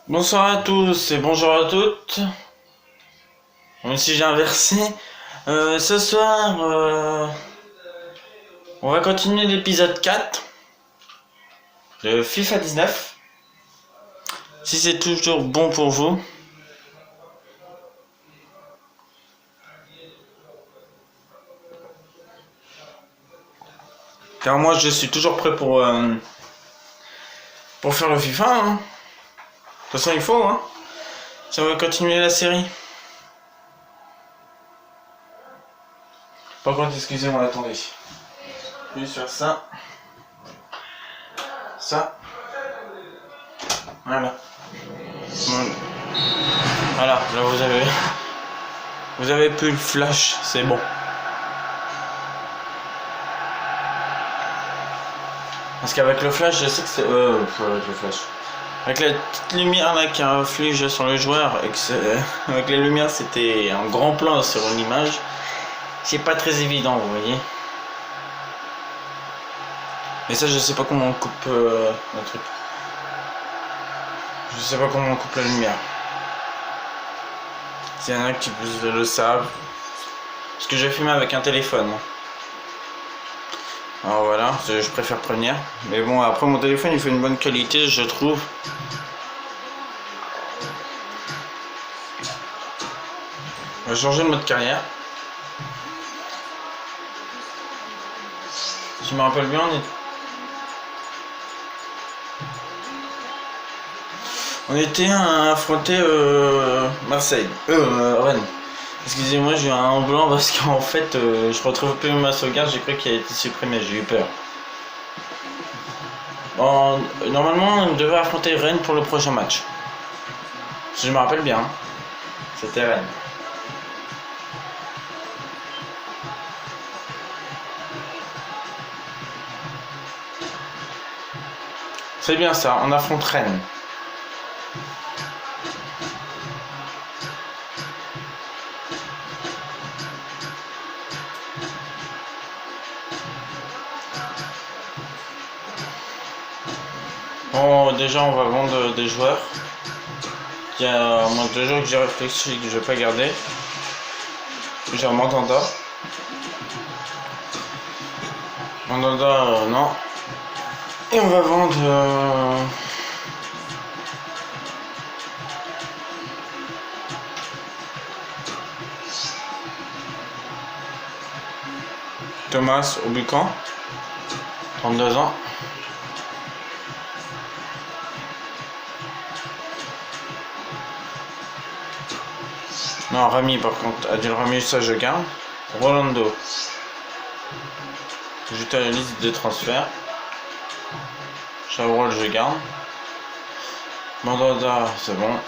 Bonsoir à tous et bonjour à toutes. Même si j'ai inversé. Ce soir, on va continuer l'épisode 4 de FIFA 19. Si c'est toujours bon pour vous. Car moi je suis toujours prêt pour faire le FIFA. Hein. De toute façon il faut. Hein. Si on va continuer la série. Par contre, excusez-moi, attendez. Je vais sur ça. Ça. Voilà. Voilà, là vous avez plus le flash, c'est bon. Parce qu'avec le flash, je sais que c'est... avec le flash. Avec la petite lumière là qui inflige sur le joueur, et que avec les lumières c'était un grand plan sur une image, c'est pas très évident, vous voyez. Mais ça, je sais pas comment on coupe le truc. Je sais pas comment on coupe la lumière. S'il y en a qui le savent. Parce que je filme avec un téléphone. Alors voilà, je préfère Premiere. Mais bon, après mon téléphone il fait une bonne qualité, je trouve. On va changer de mode carrière. Si je me rappelle bien, on était à affronter Marseille. Rennes. Excusez-moi, j'ai un blanc parce qu'en fait, je retrouve plus ma sauvegarde, j'ai cru qu'elle a été supprimée, j'ai eu peur. Normalement, on devait affronter Rennes pour le prochain match. Si je me rappelle bien, c'était Rennes. C'est bien ça, on affronte Rennes. Bon, déjà on va vendre des joueurs. Il y a au moins 2 jours que j'ai réfléchi que je vais pas garder. J'ai un Mandanda. Mandanda, non. Et on va vendre... Thomas Obucan, 32 ans. Non, Rami par contre, Adil Rami, ça je garde. Rolando. J'étais à la liste de transferts. Chabrol, je garde. Mandanda, c'est bon.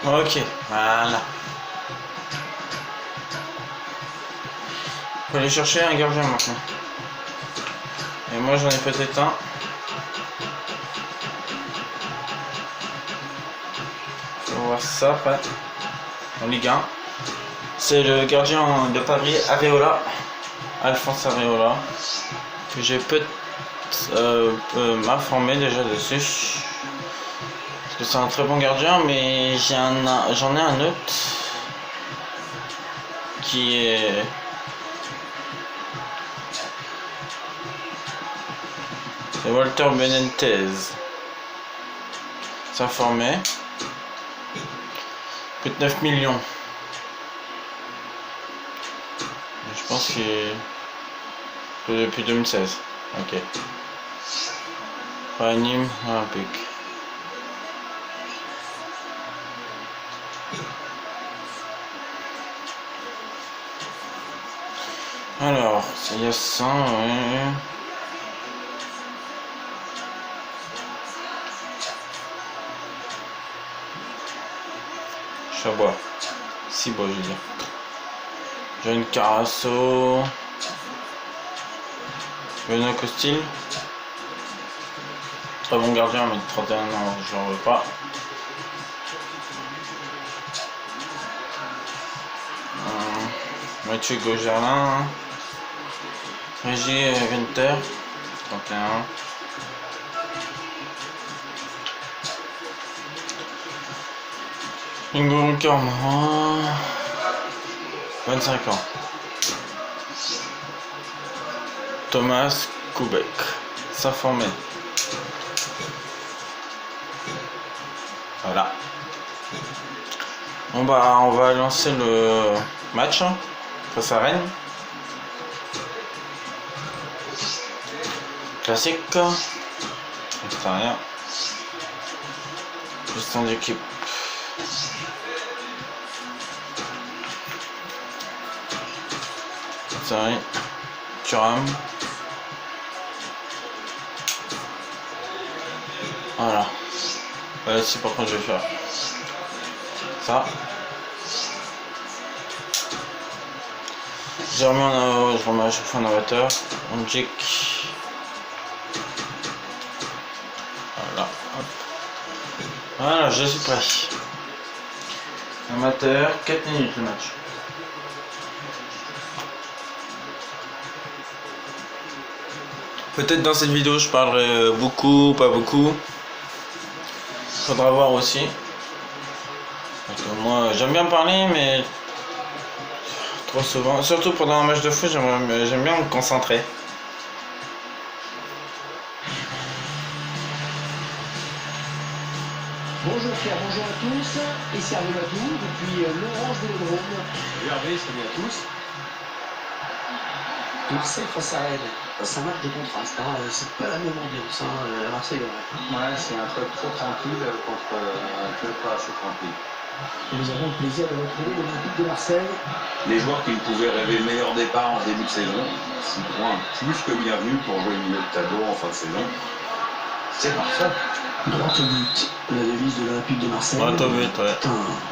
Ok, voilà. Faut aller chercher un gardien maintenant. Et moi j'en ai peut-être un. On va voir ça après. En Ligue 1. C'est le gardien de Paris, Areola. Alphonse Areola. Que j'ai peut-être m'informer déjà dessus. Parce que c'est un très bon gardien, mais j'en ai un autre. Qui est... C'est Walter Benitez. S'informer. Coûte 9 millions. Je pense qu'il est depuis 2016. Ok. Nîmes Olympique. Alors, il y a ça, ouais. Chabois. Cibois, je veux dire. John Carasso. Benoît Costil. Très bon gardien, mais de 31 ans, je n'en veux pas. Mathieu Gaugerlin. Régis Venter. 31. Ngolo Camara, 25 ans. Thomas Koubek, s'informer. Voilà. Bon bah on va lancer le match hein, face à Rennes. Classique. Extérieur. Gestion d'équipe. Sorry. Thuram. Voilà. C'est par contre je vais faire ça. Je remets à chaque fois en novateur. On check. Voilà. Hop. Voilà, je suis prêt. Amateur, 4 minutes le match. Peut-être dans cette vidéo je parlerai beaucoup, pas beaucoup. Faudra voir aussi. Parce que moi j'aime bien parler mais trop souvent, surtout pendant un match de foot j'aime bien me concentrer. Bonjour Pierre, bonjour à tous, ici Hervé Matou depuis l'Orange Vélodrome. Hervé, salut à tous. Marseille face à Rennes, c'est un match de contraste, hein. C'est pas la même ambiance à Marseille. Ouais, c'est un club trop tranquille contre un club pas assez tranquille. Et nous avons le plaisir de retrouver l'Olympique de Marseille. Les joueurs qui pouvaient rêver le meilleur départ en début de saison, 6 points plus que bienvenus pour jouer milieu de tableau en fin de saison. C'est parfait. Droit au but, la devise de l'Olympique de Marseille. Droit au but, ouais.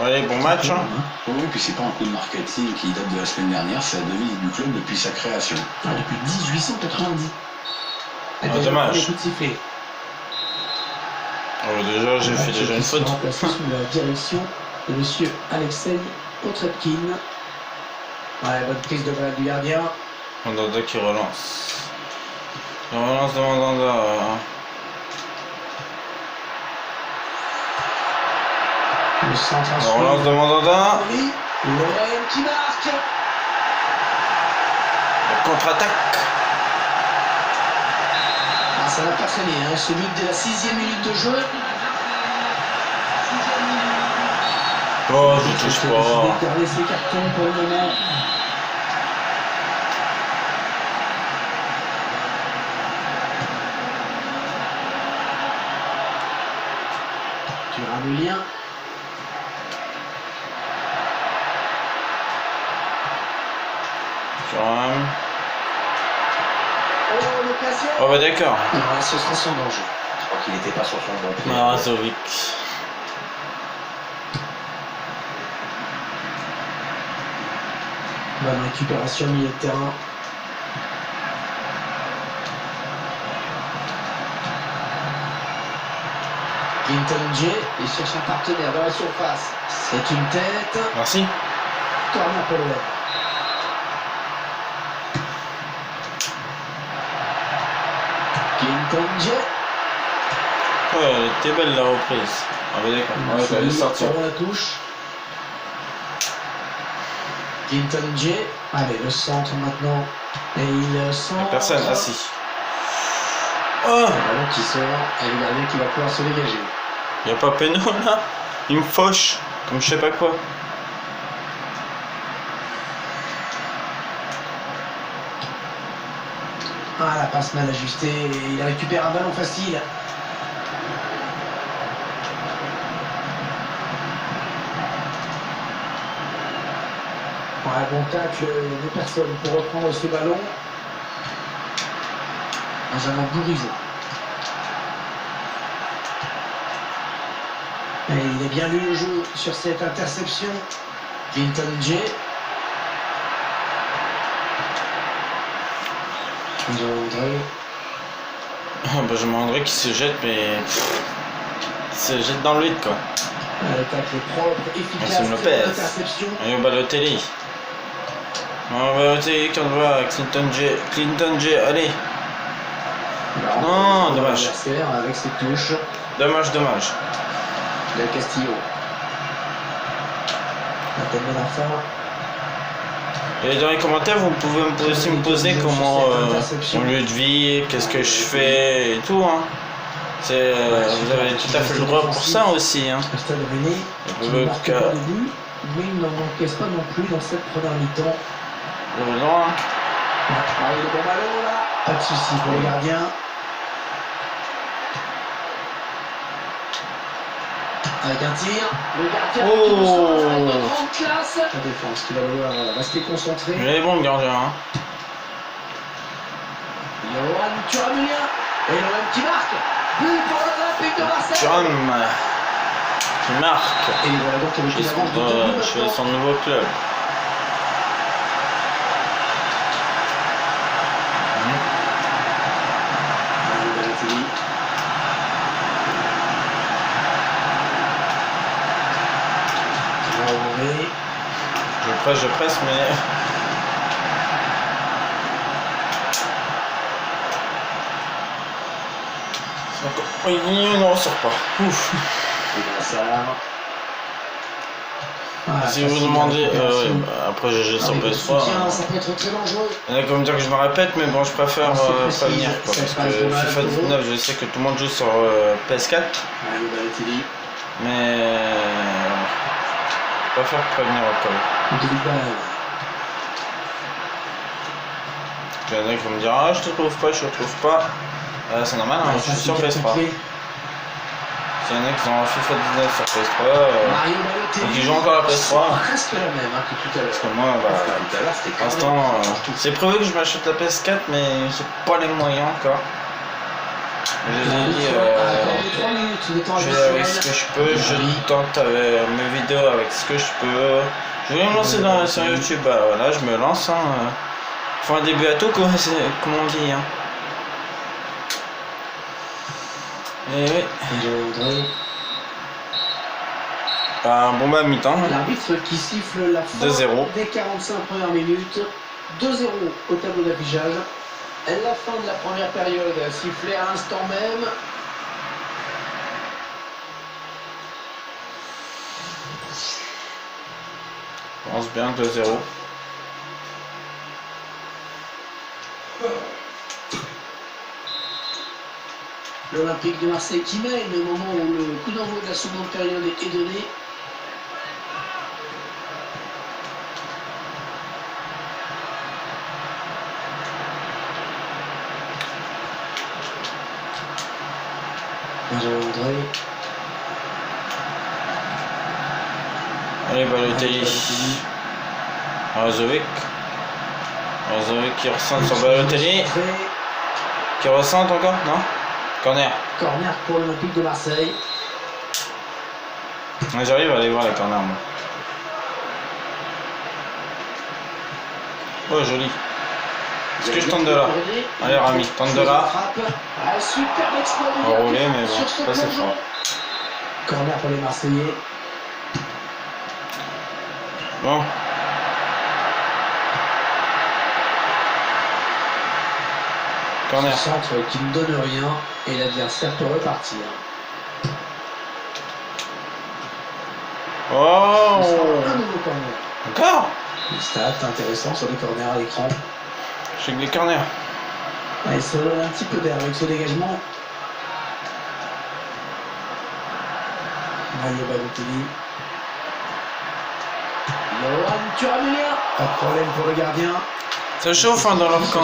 Allez, bon match. Hein. Oui, puis c'est pas un coup de marketing qui date de la semaine dernière, c'est la devise du club depuis sa création. Depuis 1890. Dommage. Les coups de sifflet. Déjà, j'ai fait déjà une faute. Remplacé sous la direction de monsieur Alexei Potretkin. Ouais, bonne prise de balle du gardien. Mandanda qui relance. Il relance de Mandanda. Le centre à On relance de Mandanda. Lorraine qui marque. La contre-attaque. Ah, ça n'a pas traîné, hein. Ce but dès la 6e minute de jeu. Oh, je touche pas. Garder ses cartons pour le moment. Tu auras le lien. Thuram. Oh, l'occasion. Oh bah d'accord. Ah, ce sera son danger. Je crois qu'il n'était pas sur son bon pied. Marazovic. Bonne récupération milieu de terrain. Quinton J, il cherche un partenaire dans la surface. C'est une tête. Merci. Corner pour l'OM. Quinton J. Ouais, elle était belle la reprise. Ah bah d'accord. Ouais, je vais aller sortir. Sur la touche. Quinton J. Allez, le centre maintenant. Et il centre. Personne, assis. Oh, Le ballon qui sort. Et le gardien qui va pouvoir se dégager. y'a pas péno là. Il me fauche. Comme je sais pas quoi. Ah, la passe mal ajustée. Il récupère un ballon facile. Ouais, bon tacle de personne pour reprendre ce ballon. Benjamin Bourigeau. Et il a bien lu le jeu sur cette interception. Quinton J. André. Benjamin André qui se jette, mais. Il se jette dans le vide quoi. Le tacle propre, efficace. Maxime Lopez. Interception. Et au Balotelli. On va voter quand on voit Clinton J. Allez. Non, dommage. Avec ses touches. Dommage. Del Castillo. La tête de la fin. Et dans les commentaires, vous pouvez aussi me poser comment mon lieu de vie, qu'est-ce que je fais et tout. Hein. Vous avez tout à fait le droit pour ça aussi. Hein. Le Stade Rennais, qui ne marque pas de but, mais il n'en encaisse pas non plus dans cette première mi-temps. Non, hein. Ah, le bon ballon là. Pas de soucis pour le gardien. Avec un tir, le gardien qui nous sort avec de grande classe. La défense qui va vouloir rester concentré. Il est bon le gardien. Hein. Yoann Thuram et l'OM qui marque. But pour l'Olympique de Marseille. Thuram qui marque. Et voilà donc avec une avance de 2 buts chez son nouveau club. Je presse, mais... Oui, il ne ressort pas. Ouf. Si vous demandez... après, j'ai sur PS3. Ça peut être très dangereux. Il y en a qui vont me dire que je me répète, mais bon, je préfère pas venir. Quoi, parce que FIFA 19, je sais que tout le monde joue sur PS4. Mais... je préfère prévenir au cas où. Il y en a qui vont me dire ah je te trouve pas, c'est normal, hein, je suis sur PS3. Il y en a qui ont FIFA 19 sur PS3 et qui jouent encore à PS3. Presque la même que tout à l'heure. Parce que moi, pour l'instant, c'est prévu que je m'achète la PS4, mais j'ai pas les moyens encore. Je les ai dit, je fais avec ce que je peux, je tente mes vidéos avec ce que je peux. Je voulais me lancer sur YouTube, voilà, je me lance. Hein, faut un début à tout, comme on dit. Hein. Et oui. Bon bah mi-temps. L'arbitre qui siffle la fin 2-0. des 45 premières minutes. 2-0 au tableau d'affichage. La fin de la première période sifflée à l'instant même. Je pense bien 2-0. L'Olympique de Marseille qui mène au moment où le coup d'envoi de la seconde période est donné. André. Allez, Balotelli. Brozovic qui ressent sur Balotelli. Qui ressent encore, non? Corner. Corner pour l'Olympique de Marseille. Ouais, j'arrive à aller voir les corners, moi. Oh, joli. Est-ce que je tente de là? Allez, Rami, tente de là. Enroulé, mais bon, c'est pas assez fort. Corner pour les Marseillais. Bon. Corner. Centre qui ne donne rien et l'adversaire peut repartir. Oh! Un nouveau corner. Encore? Une stat intéressant sur les corners à l'écran. J'ai que des corners. Ouais, ça donne un petit peu d'air avec ce dégagement. Mario Balotelli. Yoann Thuram. Pas de problème pour le gardien. Ça chauffe hein, dans leur camp.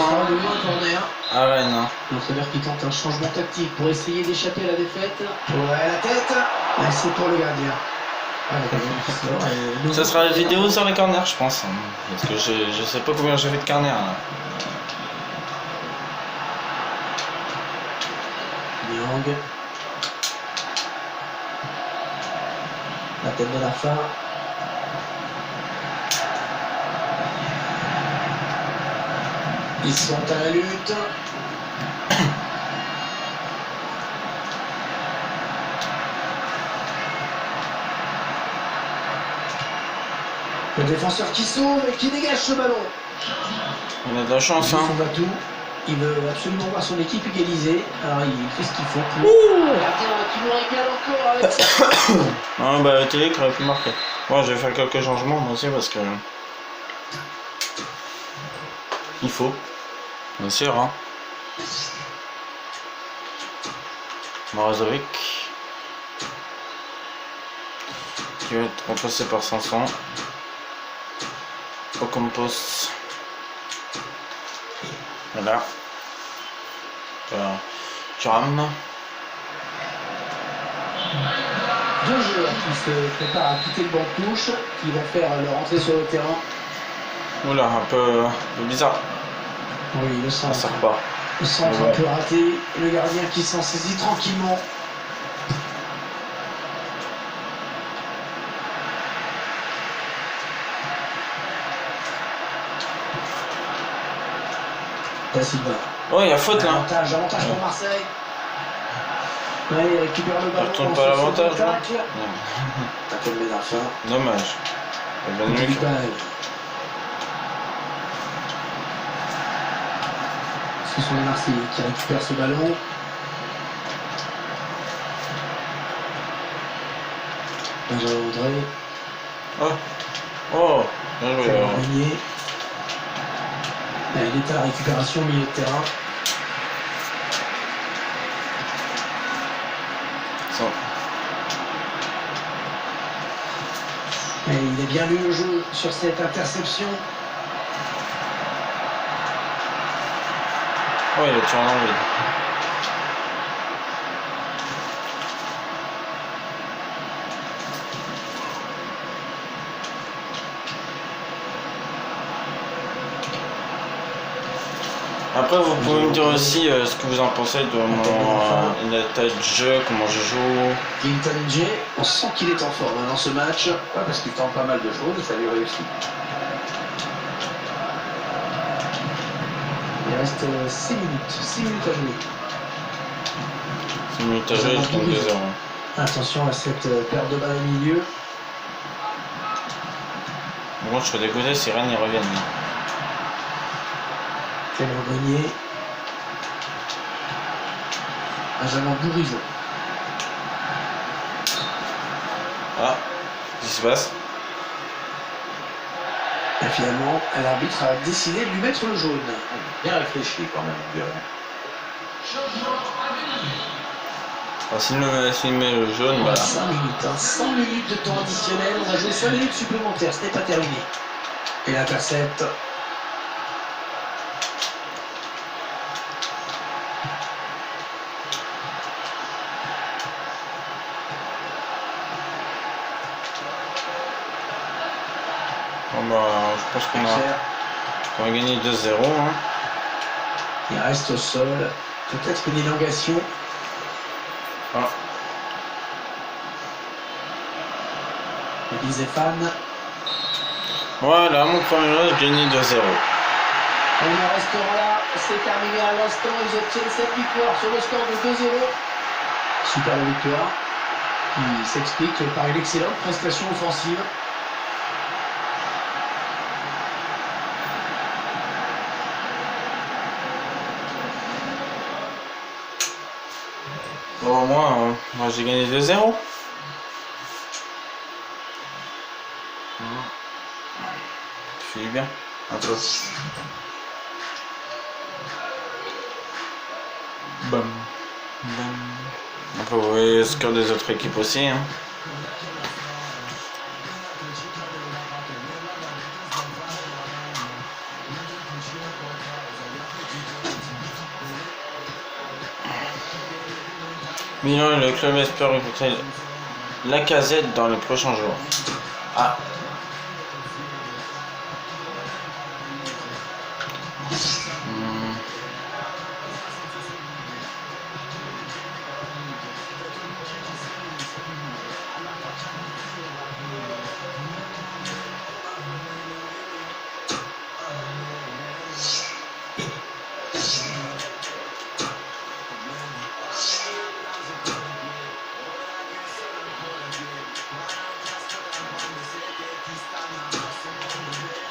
Ah ouais, non. L'entraîneur qui tente un changement tactique pour essayer d'échapper à la défaite. Ouais, la tête. Ouais, c'est pour le gardien. Ça sera la vidéo sur les corners, je pense. Hein, parce que je sais pas combien j'ai fait de corners. Là. Niang. La tête de la fin. Ils sont à la lutte. Le défenseur qui sauve et qui dégage ce ballon. On a de la chance, hein. Il veut absolument voir son équipe égaliser. Alors il fait ce qu'il faut pour... Le gardien qui nous régale encore avec ça. Ah bah la télé qui aurait pu marquer. Moi je vais faire quelques changements moi aussi parce que... Il faut. Bien sûr hein. Morozovic. Qui va être remplacé par 500. Ocampos. Voilà. Thuram. Deux joueurs qui se préparent à quitter le banc de touche, qui vont faire leur entrée sur le terrain. Oula, un peu bizarre. Oui, le Ça centre. sert pas. Le centre un peu raté. Le gardien qui s'en saisit tranquillement. Da Silva. Oh, il y a faute là. Avantage pour Marseille. Ouais, il récupère le ballon. Retourne pas l'avantage là. T'as tombé d'un fin. Dommage. C'est bien mieux que... Ce sont les Marseillais qui récupèrent ce ballon. Benjamin André. Oh. Oh. Bien joué. Régnier. Il est à la récupération au milieu de terrain. Ça. Et il a bien lu le jeu sur cette interception. Oh, il a tiré dans le vide. Après, vous pouvez me dire aussi ce que vous en pensez de mon état de jeu, comment je joue. Quinton Jay, on sent qu'il est en forme dans ce match. Ouais, parce qu'il tente pas mal de choses et ça lui réussit. Il reste 6 minutes. 6 minutes à jouer. 6 minutes à jouer, je tombe 2-0. Attention à cette perte de balle au milieu. Bon, je serais dégoûté si Rennes y revienne. Clément Grenier. Benjamin Bourigeau. Ah, qu'est-ce qui se passe? Et finalement, l'arbitre a décidé de lui mettre le jaune. Bien réfléchi quand même, on dirait. Alors, s'il met le jaune, voilà. 5 minutes, hein. 100 minutes de temps additionnel. On va jouer 5 minutes supplémentaires, ce n'est pas terminé. Et l'intercepte. Bon, bah, je pense qu'on a gagné 2-0. Hein. Il reste au sol. Peut-être une élongation. Ah. Et Bizéphane. Voilà, mon premier match gagné 2-0. On en restera là. C'est terminé à l'instant. Ils obtiennent cette victoire sur le score de 2-0. Super victoire qui s'explique par une excellente prestation offensive. Bon, moi j'ai gagné 2-0. Je suis bien, un peu. Bam. Bam. Après, vous voyez le score des autres équipes aussi. Hein. Milan et le club espère recruter Lacazette dans les prochains jours. Ah.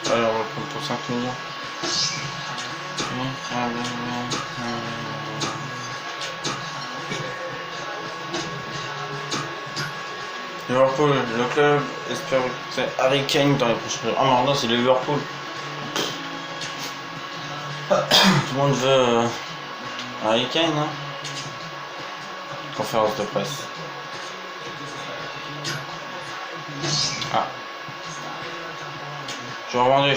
Alors, on va prendre pour 5 millions. Liverpool, le club espère recruter Harry Kane dans les prochains jours. Ah non, c'est Liverpool. Tout le monde veut Harry Kane, hein. Conférence de presse. Ah. Je revendu.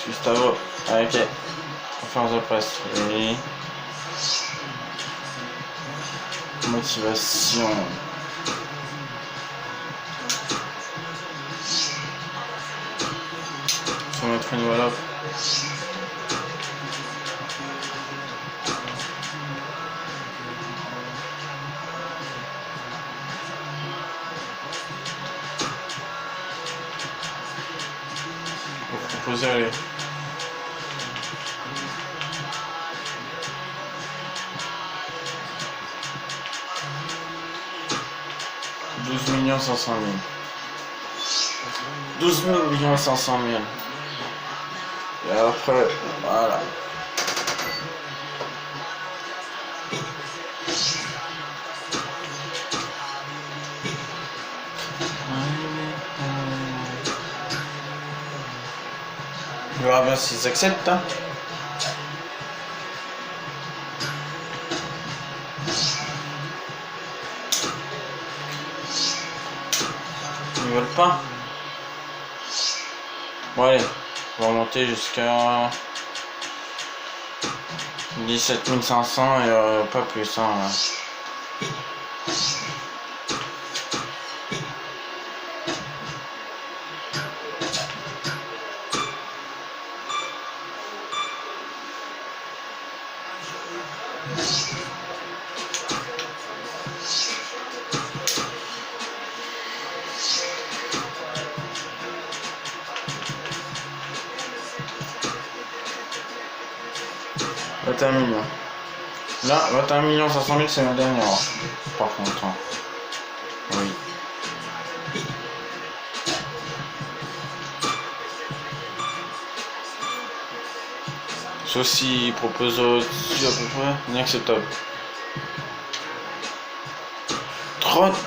Gustavo. Ah, ok. Conférence de presse. Oui. Motivation. Faut mettre une voilà. Faut proposer aller. $12 500 000. 12 500 000. Et après, voilà. On verra bien s'ils acceptent, hein. Ils veulent pas. Bon allez, on va monter jusqu'à 17 500 et pas plus, hein, là. $21 millions. Là, 21 500 000, c'est ma dernière. Par contre, hein. Oui. Sauf s'ils proposent au-dessus à peu près, inacceptable.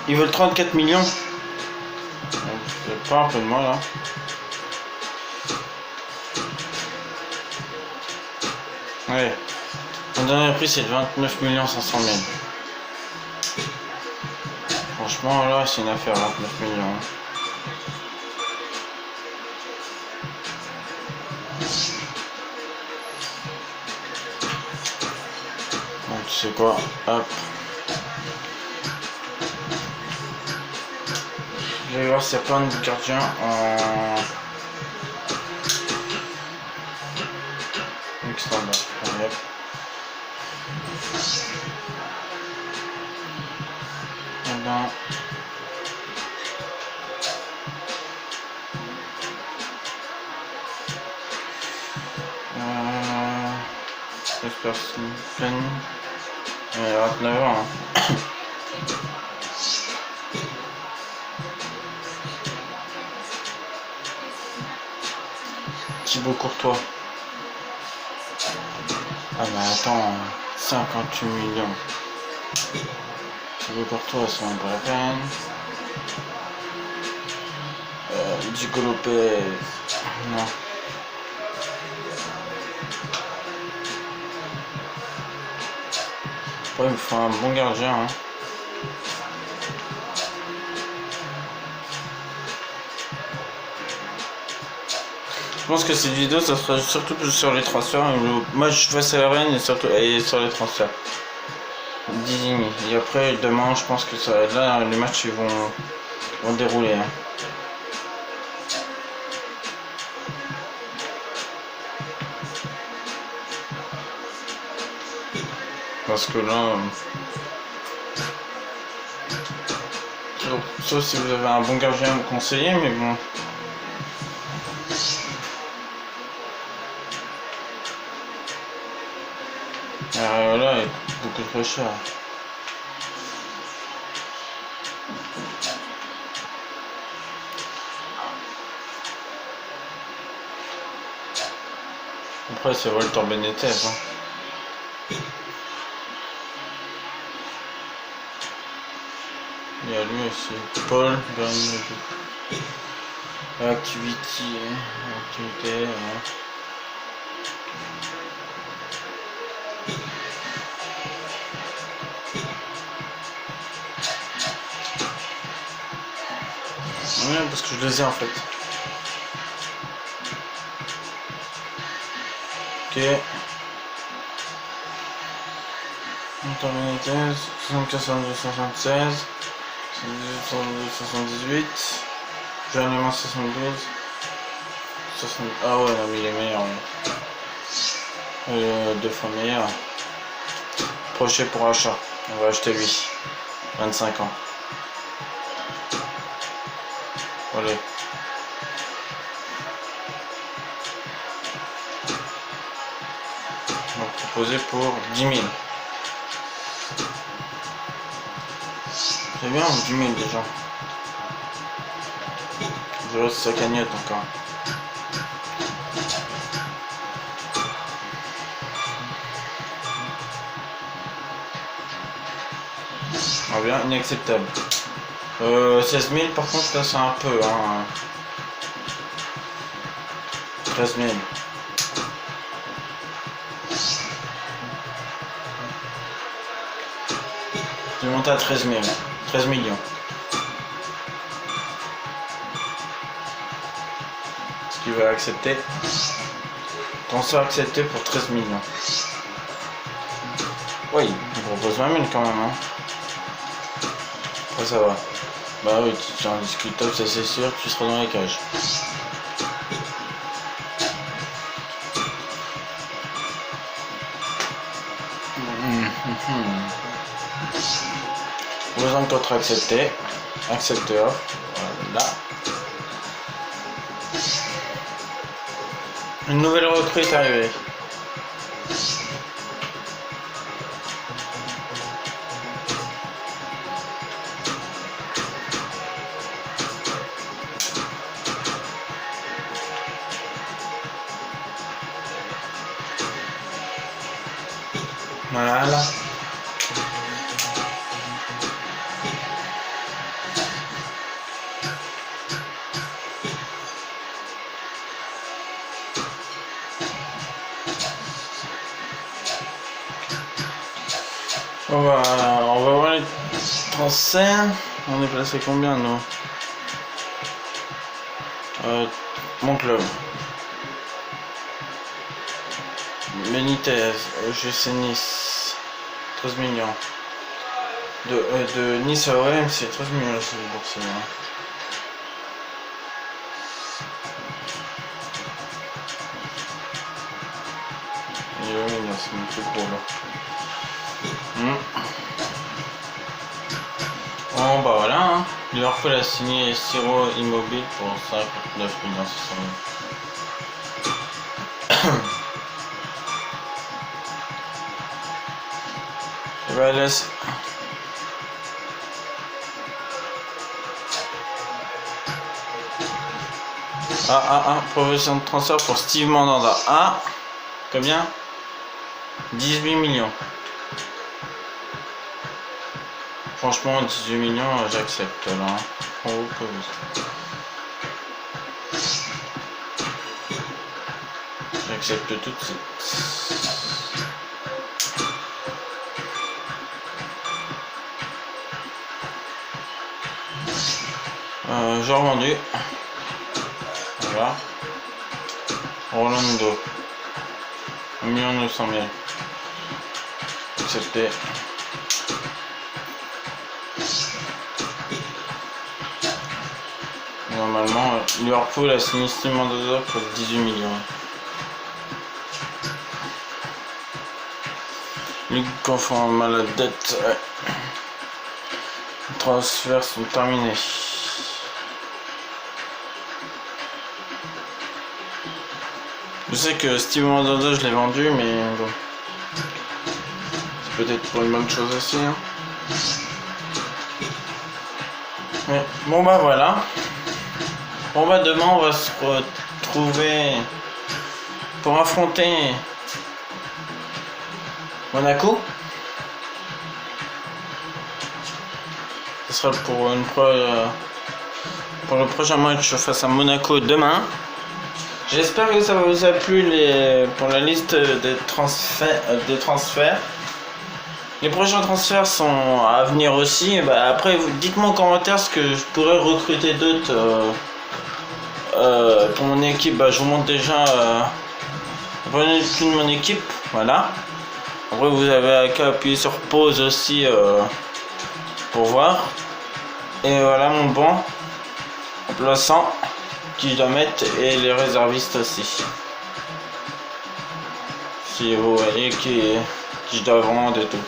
Ils veulent 34 millions. J'ai pas un peu de mal là. Ouais. Mon dernier prix c'est 29 500 000. Franchement là c'est une affaire 29 millions. Donc tu sais quoi, hop. Je vais voir s'il y a plein de gardiens en standard. Allez, hop. Voilà. J'espère que c'est plein. 29 ans. Hein. Thibaut Courtois. Ah mais attends, 58 millions. Thibaut Courtois, ça vaut pas la peine. Diego Lopez. Non. Ouais, il me faut un bon gardien. Hein. Je pense que cette vidéo, ça sera surtout sur les transferts. Le match face à la Reine et sur les transferts. Désigné. Et après, demain, je pense que ça, là, les matchs ils vont dérouler. Hein. Parce que là, sauf si vous avez un bon gardien à me conseiller, mais bon. Là, il est beaucoup trop cher. Après, c'est Walter Benitez. Hein. Il y a lui aussi. Paul, activité. Ouais, parce que je les ai en fait. Ok. Intermédiaire, 75, 76, 78, 78, journellement 72, 60... Ah ouais, non, mais il est meilleur. Deux fois meilleur. Projet pour achat. On va acheter lui. 25 ans. Allez. On va proposer pour 10 000. C'est bien, 10 000 déjà. Je reste sa cagnotte encore. Ah bien, inacceptable. 16 000 par contre là c'est un peu hein. 13 000. Je vais monter à 13 000. 13 millions. Est-ce qu'il va accepter? Transfert accepté pour 13 millions. Oui, il propose 20 000 quand même hein. Après ça va. Bah oui, tu es indiscutable, ça c'est sûr, tu seras dans les cages. Besoin de contrat accepté. Accepteur. Voilà. Une nouvelle recrue est arrivée. Voilà. On va voir les transferts. On est placé combien nous? Mon club. Benitez, OGC Nice, 13 millions. De Nice à OM, c'est 13 millions là, c'est boursier. Il est mignon, c'est mon plus gros là. Bon bah voilà, hein. Liverpool a signé Ciro Immobile pour 59 millions 600 000. Et bah laisse. Proposition de transfert pour Steve Mandanda. Ah, combien? 18 millions. Franchement, 18 millions, j'accepte là. Oh, j'accepte tout de suite. Genre vendu. Voilà. Rolando. 1 900 000. Accepté. Normalement, Liverpool a signé Steve Mandanda pour 18 millions. Les confond mal à dette. Ouais. Les transferts sont terminés. Je sais que Steve Mandanda je l'ai vendu, mais bon. C'est peut-être pour une bonne chose aussi. Hein. Ouais. Bon bah voilà. Bon bah demain on va se retrouver pour affronter Monaco. ce sera pour le prochain match face à Monaco demain. J'espère que ça vous a plu pour la liste des transferts. Les prochains transferts sont à venir aussi. Bah, après, dites-moi en commentaire ce que je pourrais recruter d'autres pour mon équipe. Bah, je vous montre déjà mon équipe. Voilà. Après, vous avez qu'à appuyer sur pause aussi pour voir. Et voilà mon banc remplaçant qui je dois mettre et les réservistes aussi. Si vous voyez qui je dois vendre et tout.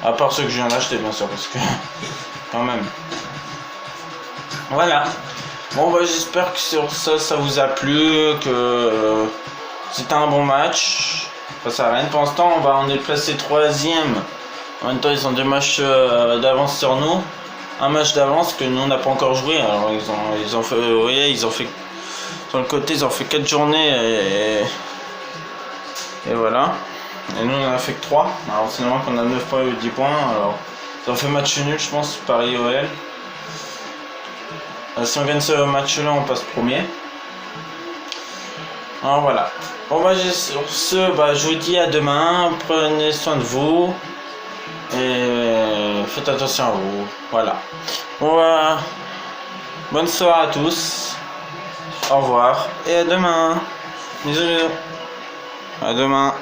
À part ceux que je viens d'acheter bien sûr parce que quand même. Voilà. Bon bah j'espère que sur ça vous a plu, que c'était un bon match. Ça sert à rien. Pour l'instant bah, on est placé 3ème. En même temps ils ont 2 matchs d'avance sur nous. Un match d'avance que nous on n'a pas encore joué. Alors ils ont fait, vous voyez, ils ont fait sur le côté, ils ont fait 4 journées et voilà. Et nous on en a fait que 3. Alors c'est normal qu'on a 9 points et 10 points. Alors ils ont fait match nul je pense, Paris OL. Si on gagne ce match là on passe premier. Alors voilà. Bon bah sur ce bah, je vous dis à demain. Prenez soin de vous. Et faites attention à vous. Voilà. Bon bah, bonne soirée à tous. Au revoir et à demain. Bisous. À demain.